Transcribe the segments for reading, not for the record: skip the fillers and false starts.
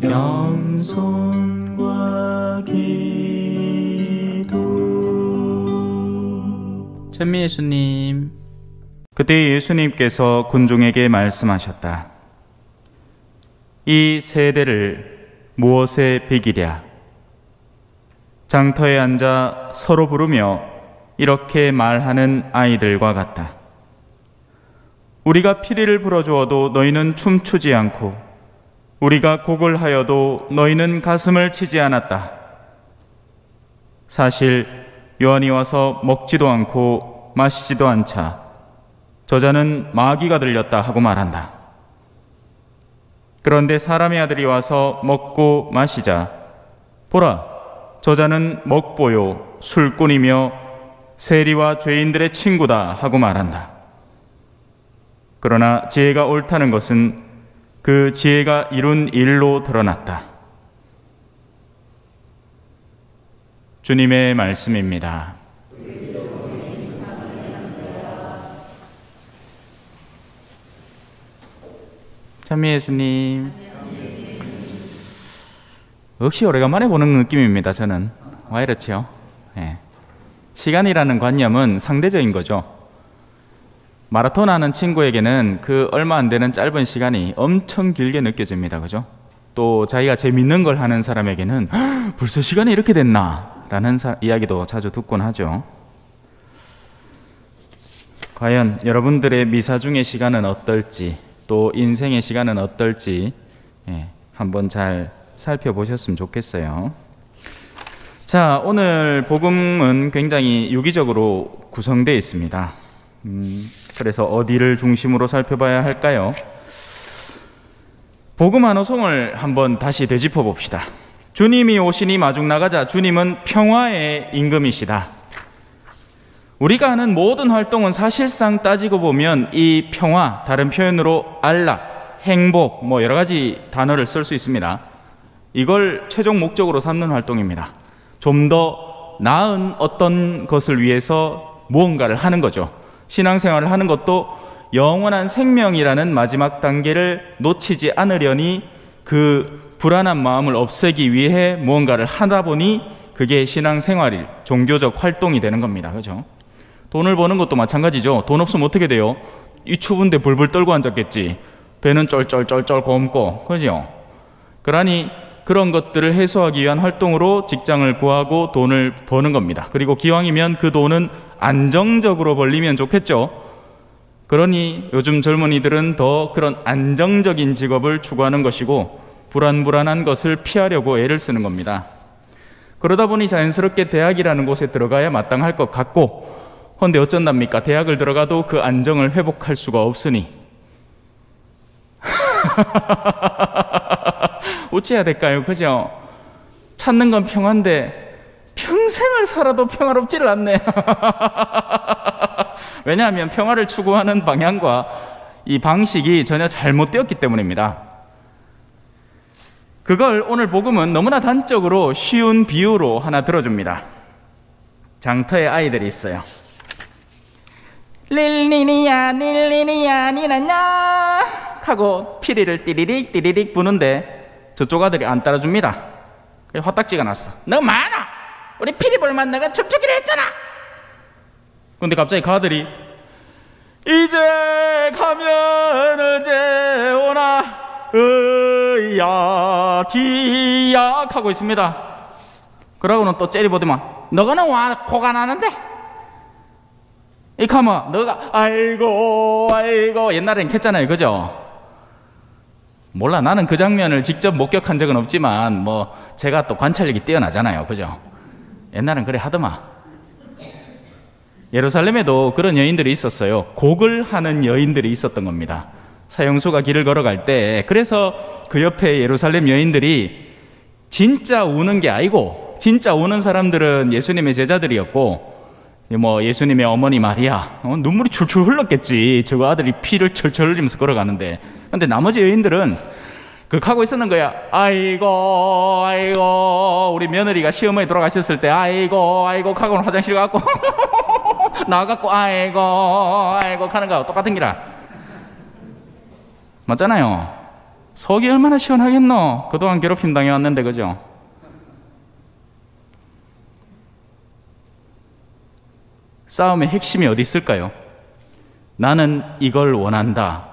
겸손과 기도. 찬미 예수님. 그때 예수님께서 군중에게 말씀하셨다. 이 세대를 무엇에 비기랴? 장터에 앉아 서로 부르며 이렇게 말하는 아이들과 같다. 우리가 피리를 불어주어도 너희는 춤추지 않고 우리가 곡을 하여도 너희는 가슴을 치지 않았다. 사실 요한이 와서 먹지도 않고 마시지도 않자 저자는 마귀가 들렸다 하고 말한다. 그런데 사람의 아들이 와서 먹고 마시자 보라, 저자는 먹보요 술꾼이며 세리와 죄인들의 친구다 하고 말한다. 그러나 지혜가 옳다는 것은 그 지혜가 이룬 일로 드러났다. 주님의 말씀입니다. 찬미 예수님. 역시 오래간만에 보는 느낌입니다. 저는 와 이렇지요. 네. 시간이라는 관념은 상대적인 거죠. 마라톤 하는 친구에게는 그 얼마 안 되는 짧은 시간이 엄청 길게 느껴집니다. 그죠? 또 자기가 재밌는 걸 하는 사람에게는 벌써 시간이 이렇게 됐나? 라는 이야기도 자주 듣곤 하죠. 과연 여러분들의 미사중의 시간은 어떨지, 또 인생의 시간은 어떨지 한번 잘 살펴보셨으면 좋겠어요. 자, 오늘 복음은 굉장히 유기적으로 구성되어 있습니다. 그래서 어디를 중심으로 살펴봐야 할까요? 복음 한 호송을 한번 다시 되짚어 봅시다. 주님이 오시니 마중 나가자. 주님은 평화의 임금이시다. 우리가 하는 모든 활동은 사실상 따지고 보면 이 평화, 다른 표현으로 안락, 행복, 뭐 여러 가지 단어를 쓸 수 있습니다. 이걸 최종 목적으로 삼는 활동입니다. 좀 더 나은 어떤 것을 위해서 무언가를 하는 거죠. 신앙생활을 하는 것도 영원한 생명이라는 마지막 단계를 놓치지 않으려니 그 불안한 마음을 없애기 위해 무언가를 하다 보니 그게 신앙생활이 종교적 활동이 되는 겁니다. 그죠? 돈을 버는 것도 마찬가지죠. 돈 없으면 어떻게 돼요? 이 추운데 불불 떨고 앉았겠지. 배는 쩔쩔쩔쩔 곪고. 그죠? 그러니 그런 것들을 해소하기 위한 활동으로 직장을 구하고 돈을 버는 겁니다. 그리고 기왕이면 그 돈은 안정적으로 벌리면 좋겠죠. 그러니 요즘 젊은이들은 더 그런 안정적인 직업을 추구하는 것이고 불안한 것을 피하려고 애를 쓰는 겁니다. 그러다 보니 자연스럽게 대학이라는 곳에 들어가야 마땅할 것 같고, 그런데 어쩐답니까? 대학을 들어가도 그 안정을 회복할 수가 없으니 어찌해야 될까요? 그죠? 찾는 건 평화인데 평생을 살아도 평화롭지를 않네. 왜냐하면 평화를 추구하는 방향과 이 방식이 전혀 잘못되었기 때문입니다. 그걸 오늘 복음은 너무나 단적으로 쉬운 비유로 하나 들어줍니다. 장터에 아이들이 있어요. 릴리니야 릴리니야 니나냐 하고 피리를 띠리릭 띠리릭 부는데 저쪽 아들이 안 따라줍니다. 그래서 화딱지가 났어. 너 많아! 우리 피리 볼만 내가 춤추기로 했잖아! 근데 갑자기 그 아들이 이제 가면 언제 오나 으야 디야 하고 있습니다. 그러고는 또 째리보더만 너가는 와 코가 나는데 이 가면 너가 아이고 옛날엔 했잖아요. 그죠? 몰라, 나는 그 장면을 직접 목격한 적은 없지만 뭐 제가 또 관찰력이 뛰어나잖아요. 그죠? 옛날엔 그래 하더만. 예루살렘에도 그런 여인들이 있었어요. 곡을 하는 여인들이 있었던 겁니다. 사형수가 길을 걸어갈 때. 그래서 그 옆에 예루살렘 여인들이 진짜 우는 게 아니고, 진짜 우는 사람들은 예수님의 제자들이었고, 뭐 예수님의 어머니 마리아, 눈물이 줄줄 흘렀겠지. 저거 아들이 피를 철철 흘리면서 걸어가는데. 근데 나머지 여인들은 하고 있었는 거야. 아이고 우리 며느리가 시어머니 돌아가셨을 때 아이고 하고는 화장실 가고 나와갖고 아이고 하는 거하고 똑같은 기라. 맞잖아요. 속이 얼마나 시원하겠노? 그동안 괴롭힘 당해왔는데, 그죠? 싸움의 핵심이 어디 있을까요? 나는 이걸 원한다.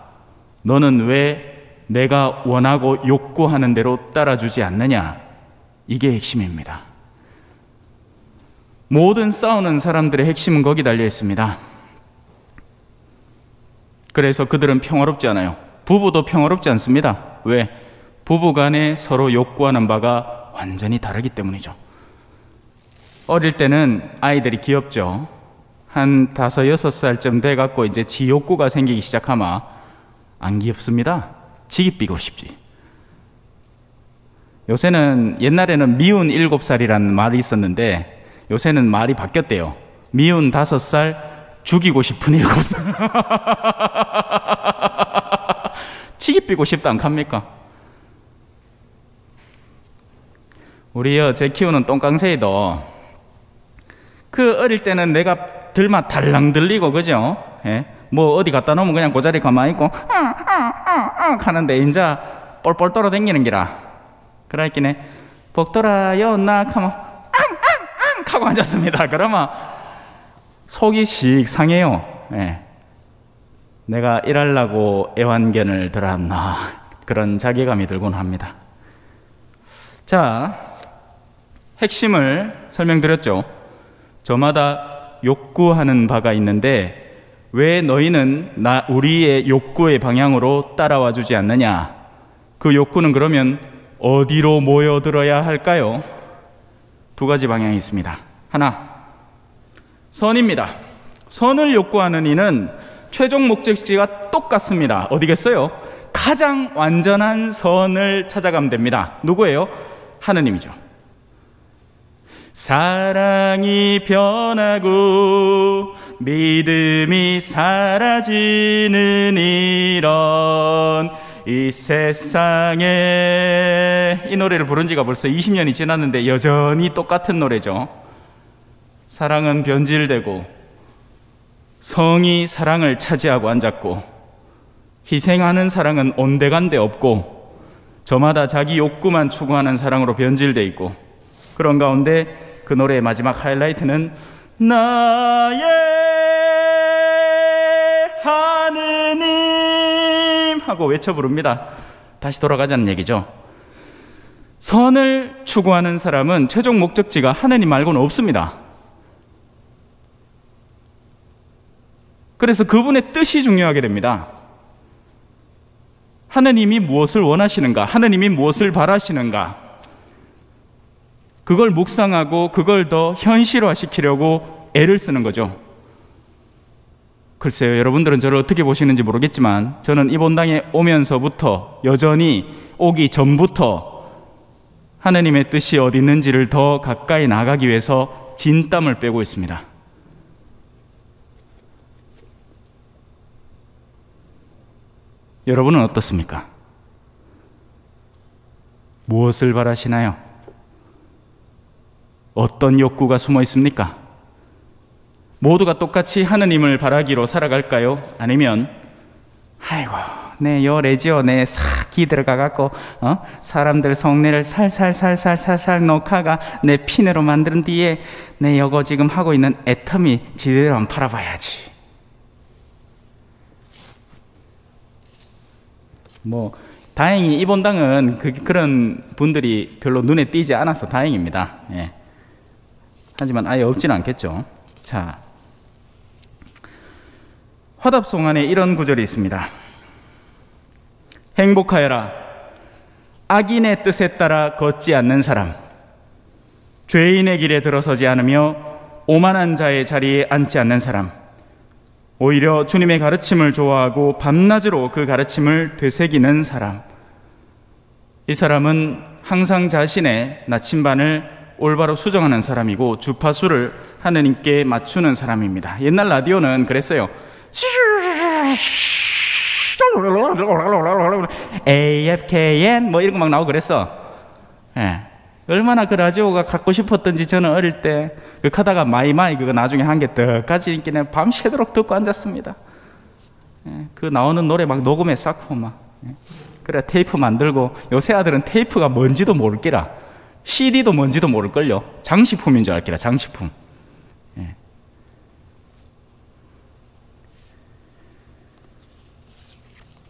너는 왜 내가 원하고 욕구하는 대로 따라주지 않느냐? 이게 핵심입니다. 모든 싸우는 사람들의 핵심은 거기 달려 있습니다. 그래서 그들은 평화롭지 않아요. 부부도 평화롭지 않습니다. 왜? 부부 간에 서로 욕구하는 바가 완전히 다르기 때문이죠. 어릴 때는 아이들이 귀엽죠. 한 5, 6살쯤 돼갖고 이제 지 욕구가 생기기 시작하면 안 귀엽습니다. 지기 삐고 싶지. 요새는, 옛날에는 미운 7살이라는 말이 있었는데 요새는 말이 바뀌었대요. 미운 5살, 죽이고 싶은 7살. 치기 삐고 싶다 안 갑니까? 우리요, 제 키우는 똥강새이도 그 어릴 때는 내가 들만 달랑 들리고, 그죠? 예? 뭐 어디 갖다 놓으면 그냥 그 자리에 가만히 있고 하는데 인자 뻘뻘 떨어댕기는 기라. 그러니까 복돌아요 낙 하면 하고 앉았습니다. 그러면 속이 씩 상해요. 예. 내가 일하려고 애완견을 들었나, 그런 자괴감이 들곤 합니다. 자, 핵심을 설명드렸죠. 저마다 욕구하는 바가 있는데 왜 너희는 우리의 욕구의 방향으로 따라와 주지 않느냐? 그 욕구는 그러면 어디로 모여들어야 할까요? 2가지 방향이 있습니다. 하나, 선입니다. 선을 욕구하는 이는 최종 목적지가 똑같습니다. 어디겠어요? 가장 완전한 선을 찾아가면 됩니다. 누구예요? 하느님이죠. 사랑이 변하고 믿음이 사라지는 이런 이 세상에, 이 노래를 부른 지가 벌써 20년이 지났는데 여전히 똑같은 노래죠. 사랑은 변질되고 성이 사랑을 차지하고 앉았고 희생하는 사랑은 온데간데 없고 저마다 자기 욕구만 추구하는 사랑으로 변질돼 있고, 그런 가운데 그 노래의 마지막 하이라이트는 나의 하느님 하고 외쳐 부릅니다. 다시 돌아가자는 얘기죠. 선을 추구하는 사람은 최종 목적지가 하느님 말고는 없습니다. 그래서 그분의 뜻이 중요하게 됩니다. 하느님이 무엇을 원하시는가? 하느님이 무엇을 바라시는가? 그걸 묵상하고 그걸 더 현실화시키려고 애를 쓰는 거죠. 글쎄요, 여러분들은 저를 어떻게 보시는지 모르겠지만 저는 이 본당에 오면서부터, 여전히 오기 전부터 하느님의 뜻이 어디 있는지를 더 가까이 나가기 위해서 진땀을 빼고 있습니다. 여러분은 어떻습니까? 무엇을 바라시나요? 어떤 욕구가 숨어 있습니까? 모두가 똑같이 하느님을 바라기로 살아갈까요? 아니면 아이고 내 요래지요, 내 싹 기 들어가갖고 사람들 속내를 살살살살살살 녹아가 내 핀으로 만든 뒤에 내 여거 지금 하고 있는 애터미 지대로 한번 팔아봐야지. 뭐 다행히 이 본당은 그런 분들이 별로 눈에 띄지 않아서 다행입니다. 예. 하지만 아예 없지는 않겠죠. 자, 화답송 안에 이런 구절이 있습니다. 행복하여라, 악인의 뜻에 따라 걷지 않는 사람, 죄인의 길에 들어서지 않으며 오만한 자의 자리에 앉지 않는 사람, 오히려 주님의 가르침을 좋아하고 밤낮으로 그 가르침을 되새기는 사람. 이 사람은 항상 자신의 나침반을 올바로 수정하는 사람이고 주파수를 하느님께 맞추는 사람입니다. 옛날 라디오는 그랬어요. AFKN 뭐 이런 거 막 나오고 그랬어. 예. 얼마나 그 라디오가 갖고 싶었던지 저는 어릴 때 그 하다가 마이마이 그거 나중에 한 개 더까지 인기는 밤새도록 듣고 앉았습니다. 예. 그 나오는 노래 막 녹음해 쌓고 막. 예. 그래 테이프 만들고, 요새 아들은 테이프가 뭔지도 모를 끼라. CD도 뭔지도 모를걸요. 장식품인 줄 알기라, 장식품. 예.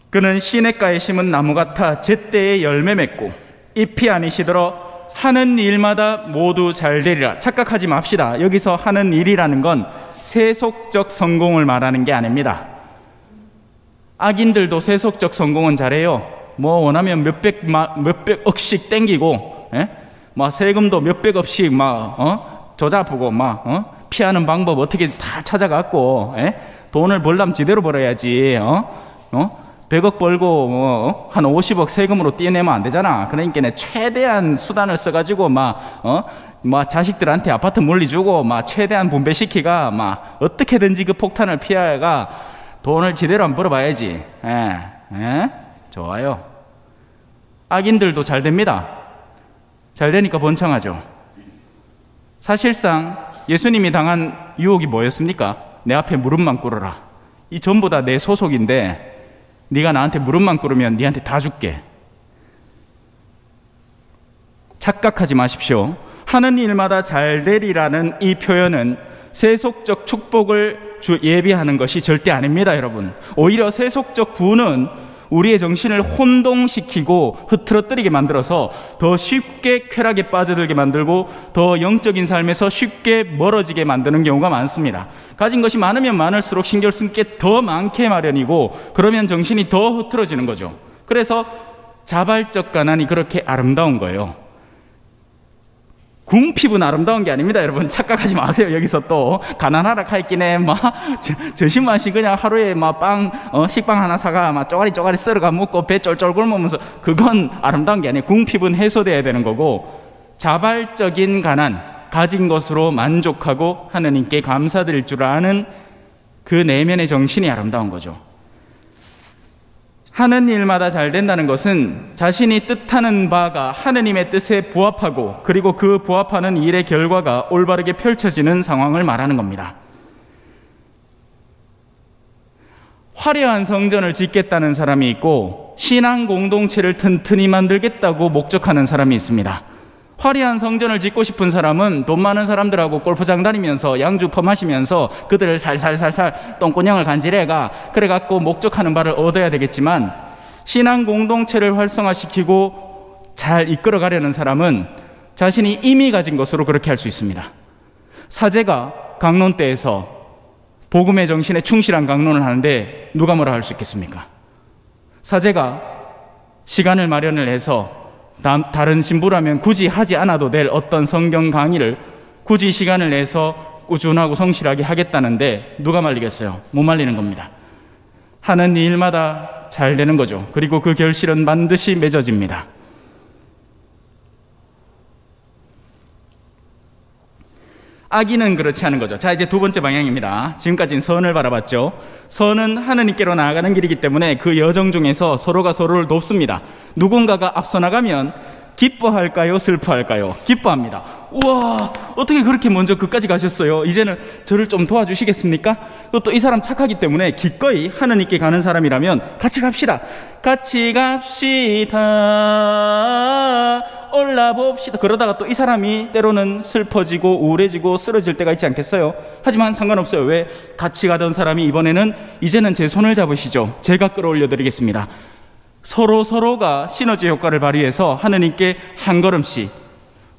그는 시냇가에 심은 나무 같아 제때에 열매 맺고 잎이 아니시더러 하는 일마다 모두 잘 되리라. 착각하지 맙시다. 여기서 하는 일이라는 건 세속적 성공을 말하는 게 아닙니다. 악인들도 세속적 성공은 잘해요. 뭐 원하면 몇백억씩 땡기고, 예? 막 세금도 몇백억씩 막 조잡고 막 피하는 방법 어떻게 다 찾아갖고, 예? 돈을 벌려면 제대로 벌어야지. 100억 벌고 한 50억 세금으로 떼내면 안 되잖아. 그러니까 최대한 수단을 써가지고 막 자식들한테 아파트 물리주고 막 최대한 분배시키가 막 어떻게든지 그 폭탄을 피하가 돈을 제대로 한번 벌어봐야지. 좋아요. 악인들도 잘 됩니다. 잘 되니까 번창하죠. 사실상 예수님이 당한 유혹이 뭐였습니까? 내 앞에 무릎만 꿇어라. 이 전부 다 내 소속인데 네가 나한테 무릎만 꿇으면 네한테 다 줄게. 착각하지 마십시오. 하는 일마다 잘 되리라는 이 표현은 세속적 축복을 예비하는 것이 절대 아닙니다, 여러분. 오히려 세속적 부는 우리의 정신을 혼동시키고 흐트러뜨리게 만들어서 더 쉽게 쾌락에 빠져들게 만들고 더 영적인 삶에서 쉽게 멀어지게 만드는 경우가 많습니다. 가진 것이 많으면 많을수록 신경 쓸 게 더 많게 마련이고, 그러면 정신이 더 흐트러지는 거죠. 그래서 자발적 가난이 그렇게 아름다운 거예요. 궁핍은 아름다운 게 아닙니다, 여러분. 착각하지 마세요. 여기서 또 가난하라 카이끼네 막 저신만씩 그냥 하루에 막 식빵 하나 사가 막 쪼가리 썰어가 먹고 배 쫄쫄 굶으면서, 그건 아름다운 게 아니에요. 궁핍은 해소돼야 되는 거고, 자발적인 가난, 가진 것으로 만족하고 하느님께 감사드릴 줄 아는 그 내면의 정신이 아름다운 거죠. 하는 일마다 잘 된다는 것은 자신이 뜻하는 바가 하느님의 뜻에 부합하고, 그리고 그 부합하는 일의 결과가 올바르게 펼쳐지는 상황을 말하는 겁니다. 화려한 성전을 짓겠다는 사람이 있고, 신앙 공동체를 튼튼히 만들겠다고 목적하는 사람이 있습니다. 화려한 성전을 짓고 싶은 사람은 돈 많은 사람들하고 골프장 다니면서 양주 퍼마시면서 그들을 살살살살 똥꼬냥을 간지래가 그래갖고 목적하는 바를 얻어야 되겠지만, 신앙 공동체를 활성화시키고 잘 이끌어가려는 사람은 자신이 이미 가진 것으로 그렇게 할 수 있습니다. 사제가 강론 때에서 복음의 정신에 충실한 강론을 하는데 누가 뭐라 할 수 있겠습니까? 사제가 시간을 마련을 해서 다른 신부라면 굳이 하지 않아도 될 어떤 성경 강의를 굳이 시간을 내서 꾸준하고 성실하게 하겠다는데 누가 말리겠어요? 못 말리는 겁니다. 하는 일마다 잘 되는 거죠. 그리고 그 결실은 반드시 맺어집니다. 악인은 그렇지 않은 거죠. 자, 이제 두 번째 방향입니다. 지금까지는 선을 바라봤죠. 선은 하느님께로 나아가는 길이기 때문에 그 여정 중에서 서로가 서로를 돕습니다. 누군가가 앞서 나가면 기뻐할까요? 슬퍼할까요? 기뻐합니다. 우와, 어떻게 그렇게 먼저 그까지 가셨어요? 이제는 저를 좀 도와주시겠습니까? 또 이 사람 착하기 때문에 기꺼이 하느님께 가는 사람이라면 같이 갑시다. 같이 갑시다. 올라봅시다. 그러다가 또 이 사람이 때로는 슬퍼지고 우울해지고 쓰러질 때가 있지 않겠어요? 하지만 상관없어요. 왜? 같이 가던 사람이 이번에는 이제는 제 손을 잡으시죠. 제가 끌어올려 드리겠습니다. 서로가 시너지 효과를 발휘해서 하느님께 한 걸음씩,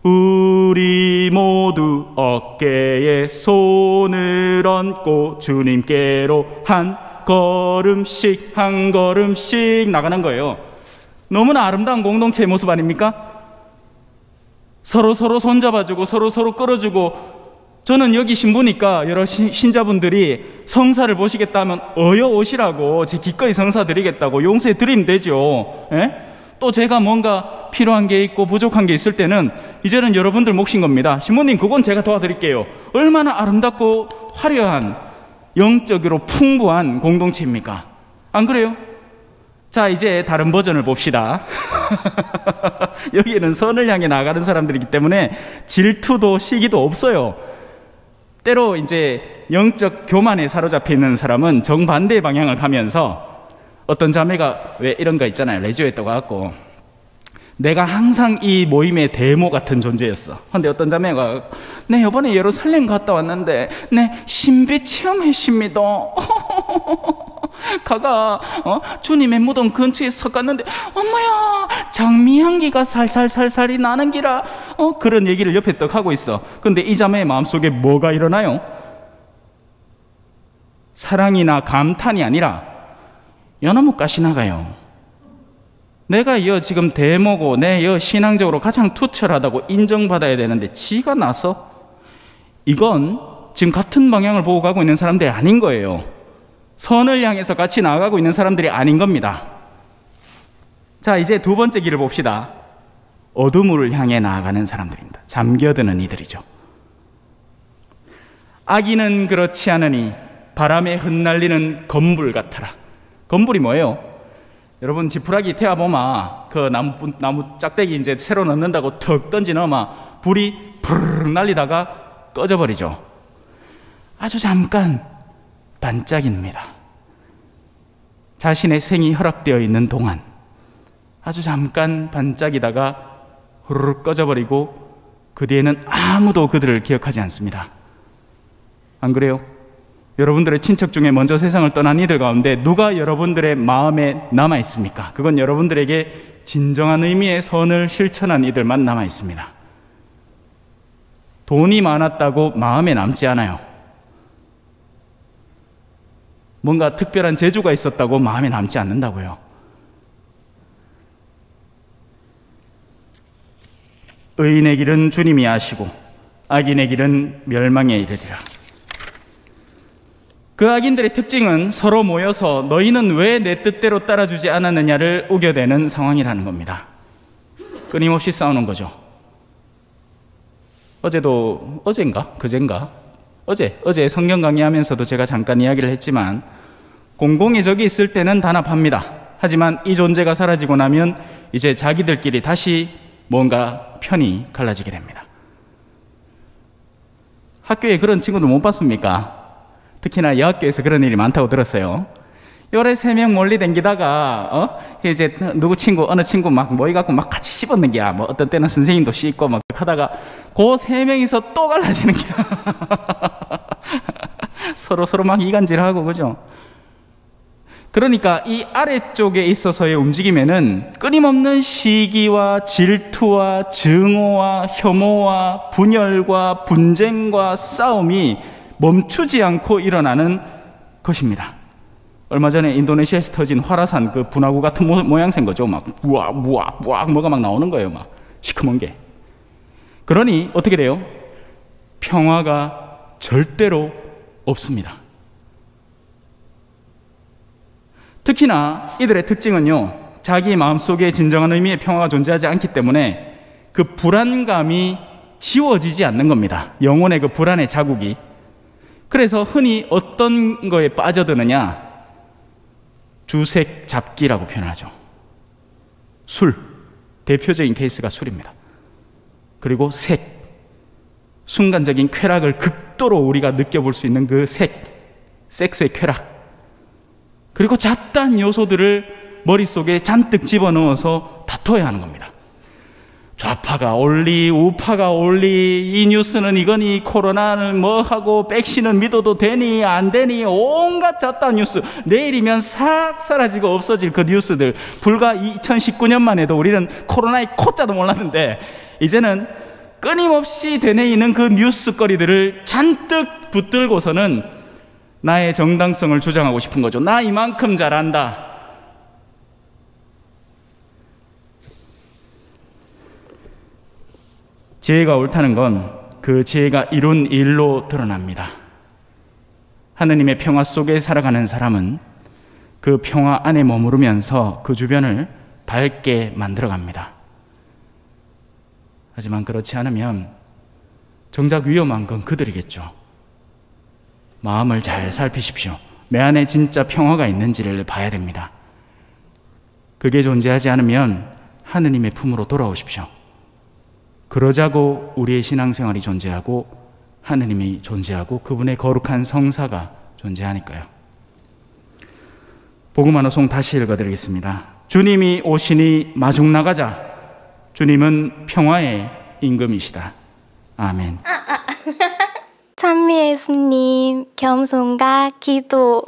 우리 모두 어깨에 손을 얹고 주님께로 한 걸음씩 나가는 거예요. 너무나 아름다운 공동체의 모습 아닙니까? 서로 손잡아주고 서로 끌어주고. 저는 여기 신부니까 여러 신자분들이 성사를 보시겠다 하면 오시라고 제 기꺼이 성사 드리겠다고 용서해 드리면 되죠. 예? 또 제가 뭔가 필요한 게 있고 부족한 게 있을 때는 이제는 여러분들 몫인 겁니다. 신부님, 그건 제가 도와드릴게요. 얼마나 아름답고 화려한 영적으로 풍부한 공동체입니까? 안 그래요? 자, 이제 다른 버전을 봅시다. 여기는 선을 향해 나가는 사람들이기 때문에 질투도 시기도 없어요. 때로 이제 영적 교만에 사로잡혀 있는 사람은 정반대의 방향을 가면서 어떤 자매가 왜 이런 거 있잖아요. 레지오했다고 갖고 내가 항상 이 모임의 데모 같은 존재였어. 근데 어떤 자매가 네 이번에 예루살렘 갔다 왔는데 네 신비 체험했습니다. 가가 주님의 무덤 근처에 서 갔는데 엄마야 장미 향기가 살살살살이 나는 기라 그런 얘기를 옆에 떡 하고 있어. 근데 이 자매의 마음속에 뭐가 일어나요? 사랑이나 감탄이 아니라 여너무 가시 나가요. 내가 지금 데모고 내 신앙적으로 가장 투철하다고 인정받아야 되는데 지가 나서 이건 지금 같은 방향을 보고 가고 있는 사람들이 아닌 거예요. 선을 향해서 같이 나아가고 있는 사람들이 아닌 겁니다. 자, 이제 두 번째 길을 봅시다. 어둠을 향해 나아가는 사람들입니다. 잠겨드는 이들이죠. 악인은 그렇지 않으니 바람에 흩날리는 건불 같아라. 건불이 뭐예요? 여러분 지푸라기 태워보면 그 나무 짝대기 이제 새로 넣는다고 턱 던지 넣으면 불이 부르르 날리다가 꺼져버리죠. 아주 잠깐 반짝입니다. 자신의 생이 허락되어 있는 동안 아주 잠깐 반짝이다가 후루룩 꺼져버리고 그 뒤에는 아무도 그들을 기억하지 않습니다. 안 그래요? 여러분들의 친척 중에 먼저 세상을 떠난 이들 가운데 누가 여러분들의 마음에 남아 있습니까? 그건 여러분들에게 진정한 의미의 선을 실천한 이들만 남아 있습니다. 돈이 많았다고 마음에 남지 않아요. 뭔가 특별한 재주가 있었다고 마음에 남지 않는다고요. 의인의 길은 주님이 아시고 악인의 길은 멸망에 이르리라. 그 악인들의 특징은 서로 모여서 너희는 왜 내 뜻대로 따라주지 않았느냐를 우겨대는 상황이라는 겁니다. 끊임없이 싸우는 거죠. 어제 성경 강의하면서도 제가 잠깐 이야기를 했지만 공공의 적이 있을 때는 단합합니다. 하지만 이 존재가 사라지고 나면 이제 자기들끼리 다시 뭔가 편이 갈라지게 됩니다. 학교에 그런 친구들 못 봤습니까? 특히나 여학교에서 그런 일이 많다고 들었어요. 요래 3명 몰리 댕기다가 이제 어느 친구 막 모이갖고 막 같이 씹었는 게야. 뭐 어떤 때는 선생님도 씹고 막 하다가 그 3명이서 또 갈라지는 게야. 서로 막 이간질하고 그죠? 그러니까 이 아래쪽에 있어서의 움직임에는 끊임없는 시기와 질투와 증오와 혐오와 분열과 분쟁과 싸움이 멈추지 않고 일어나는 것입니다. 얼마 전에 인도네시아에서 터진 화라산 그 분화구 같은 모양새인 거죠. 막 우악 뭐가 막 나오는 거예요. 막 시커먼 게. 그러니 어떻게 돼요? 평화가 절대로 없습니다. 특히나 이들의 특징은요, 자기 마음속에 진정한 의미의 평화가 존재하지 않기 때문에 그 불안감이 지워지지 않는 겁니다. 영혼의 그 불안의 자국이. 그래서 흔히 어떤 거에 빠져드느냐? 주색 잡기라고 표현하죠. 술, 대표적인 케이스가 술입니다. 그리고 색, 순간적인 쾌락을 극도로 우리가 느껴볼 수 있는 그 섹스의 쾌락. 그리고 잡다한 요소들을 머릿속에 잔뜩 집어넣어서 다퉈야 하는 겁니다. 좌파가 올리, 우파가 올리, 이 뉴스는 이거니, 코로나는 뭐하고, 백신은 믿어도 되니, 안 되니, 온갖 잡다한 뉴스. 내일이면 싹 사라지고 없어질 그 뉴스들. 불과 2019년만 해도 우리는 코로나의 코자도 몰랐는데, 이제는 끊임없이 되뇌이는 그 뉴스거리들을 잔뜩 붙들고서는 나의 정당성을 주장하고 싶은 거죠. 나 이만큼 잘한다. 지혜가 옳다는 건 그 지혜가 이룬 일로 드러납니다. 하느님의 평화 속에 살아가는 사람은 그 평화 안에 머무르면서 그 주변을 밝게 만들어갑니다. 하지만 그렇지 않으면 정작 위험한 건 그들이겠죠. 마음을 잘 살피십시오. 내 안에 진짜 평화가 있는지를 봐야 됩니다. 그게 존재하지 않으면 하느님의 품으로 돌아오십시오. 그러자고 우리의 신앙생활이 존재하고 하느님이 존재하고 그분의 거룩한 성사가 존재하니까요. 복음 하나송 다시 읽어드리겠습니다. 주님이 오시니 마중 나가자. 주님은 평화의 임금이시다. 아멘. 찬미 예수님, 겸손과 기도.